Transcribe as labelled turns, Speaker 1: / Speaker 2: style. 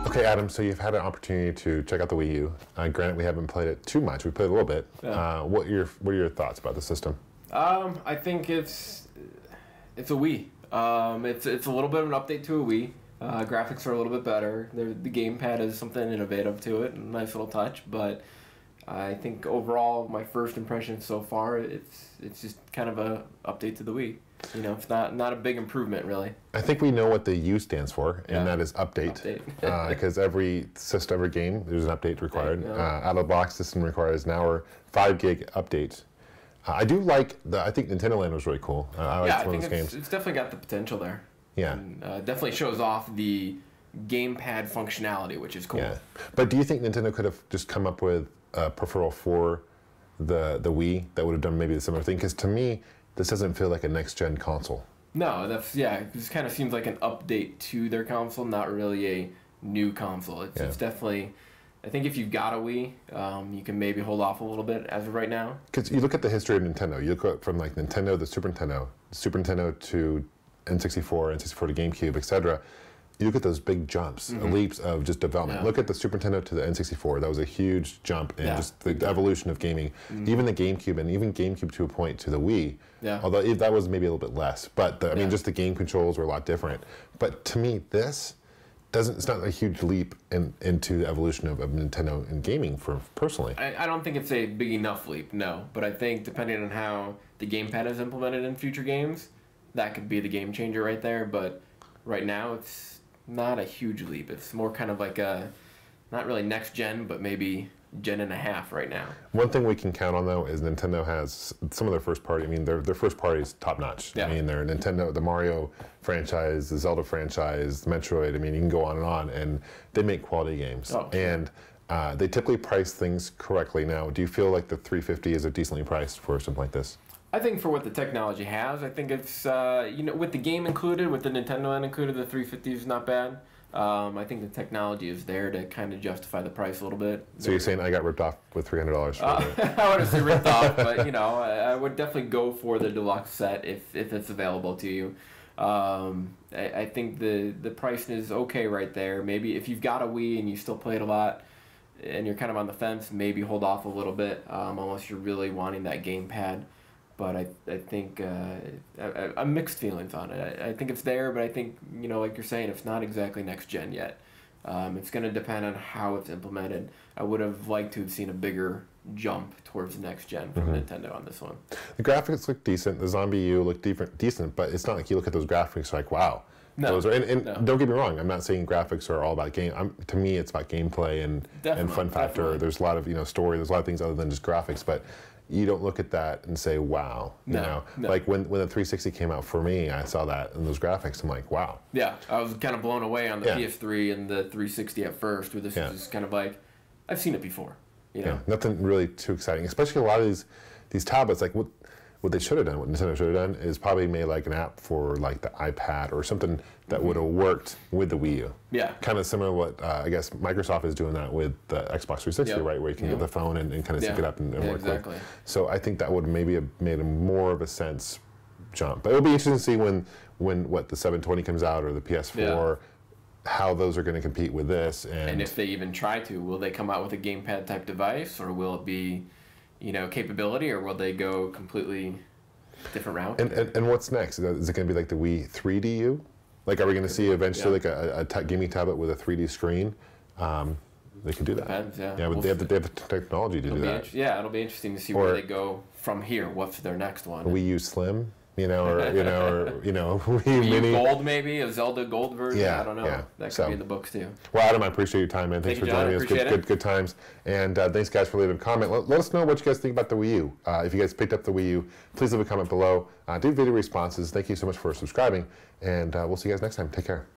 Speaker 1: Okay, Adam, so you've had an opportunity to check out the Wii U. Granted, we haven't played it too much. We played a little bit.
Speaker 2: Yeah.
Speaker 1: What are your thoughts about the system?
Speaker 2: I think it's a Wii. It's a little bit of an update to a Wii. Graphics are a little bit better. The gamepad is something innovative to it, a nice little touch. But I think overall, my first impression so far, it's just kind of a update to the Wii. You know, it's not a big improvement really.
Speaker 1: I think we know what the U stands for, and that is update. Because every system, every game, there's an update required. Out of the box system requires now or 5 gig update. I do like I think Nintendo Land was really cool. I like one of those games.
Speaker 2: It's definitely got the potential there.
Speaker 1: Yeah.
Speaker 2: And, definitely shows off the gamepad functionality, which is cool.
Speaker 1: Yeah. But do you think Nintendo could have just come up with a peripheral for the Wii that would have done maybe a similar thing? Because to me, this doesn't feel like a next-gen console.
Speaker 2: No, it just kind of seems like an update to their console, not really a new console. It's definitely, I think if you've got a Wii, you can maybe hold off a little bit as of right now. Because
Speaker 1: you look at the history of Nintendo. You look at from like Nintendo, the Super Nintendo to N64, N64 to GameCube, etc. You look at those big jumps, leaps of just development. Look at the Super Nintendo to the N64. That was a huge jump in just the evolution of gaming. Even the GameCube, and even GameCube to a point to the Wii. Although that was maybe a little bit less. But I mean, just the game controls were a lot different. But to me, it's not a huge leap into the evolution of Nintendo in gaming personally.
Speaker 2: I don't think it's a big enough leap, no. But I think depending on how the gamepad is implemented in future games, that could be the game changer right there. But right now, it's not a huge leap. It's more kind of like not really next gen, but maybe gen and a half right now.
Speaker 1: One thing we can count on though is Nintendo has some of their first party. I mean, their first party is top notch. I mean, their Nintendo, the Mario franchise, the Zelda franchise, the Metroid. I mean, you can go on, and they make quality games. And they typically price things correctly. Now, do you feel like the 350 is decently priced for something like this?
Speaker 2: I think for what the technology has, I think it's, you know, with the game included, with the Nintendo Land included, the 350 is not bad. I think the technology is there to kind of justify the price a little bit.
Speaker 1: So you're saying I got ripped off with $300 for it?
Speaker 2: I wouldn't say ripped off, but, you know, I would definitely go for the deluxe set if it's available to you. I think the price is okay right there. Maybe if you've got a Wii and you still play it a lot, and you're kind of on the fence, maybe hold off a little bit, unless you're really wanting that gamepad. But I think I'm mixed feelings on it. I think it's there, but I think, you know, like you're saying, it's not exactly next gen yet. It's going to depend on how it's implemented. I would have liked to have seen a bigger jump towards next gen from Nintendo on this one.
Speaker 1: The graphics look decent. The Zombie U look decent, but it's not like you look at those graphics like, wow.
Speaker 2: No,
Speaker 1: those are, and don't get me wrong, I'm not saying graphics are all about game. To me, it's about gameplay and fun factor. There's a lot of, you know, story. There's a lot of things other than just graphics, but you don't look at that and say, wow. Like when the 360 came out for me, I saw that and those graphics, I'm like, wow.
Speaker 2: Yeah, I was kind of blown away on the PS3 and the 360 at first, where this is kind of like, I've seen it before. You know?
Speaker 1: Nothing really too exciting, especially a lot of these tablets. Like what they should have done, what Nintendo should have done, is probably made like an app for like the iPad or something that would have worked with the Wii U.
Speaker 2: Yeah.
Speaker 1: Kind of similar to what I guess Microsoft is doing that with the Xbox 360, right? Where you can get the phone and kind of sync it up and work with. So I think that would maybe have made a more of a sense jump. But it'll be interesting to see when the 720 comes out or the PS4, how those are going to compete with this.
Speaker 2: And if they even try to, will they come out with a gamepad type device, or will it be, you know, capability, or will they go completely different route?
Speaker 1: And what's next? Is it going to be like the Wii 3DU? Like, are we going to see eventually like a gaming tablet with a 3D screen? They could do that.
Speaker 2: Depends,
Speaker 1: Yeah, but they have the technology to do that.
Speaker 2: Yeah, it'll be interesting to see where they go from here. What's their next one?
Speaker 1: Wii U Slim, you know, or Wii U
Speaker 2: Mini. Gold, maybe a Zelda Gold version. I don't know. That could be in the books too.
Speaker 1: Well, Adam, I appreciate your time, man. Thanks for joining us. Good times. And thanks, guys, for leaving a comment. Let us know what you guys think about the Wii U. If you guys picked up the Wii U, please leave a comment below. Do video responses. Thank you so much for subscribing, and we'll see you guys next time. Take care.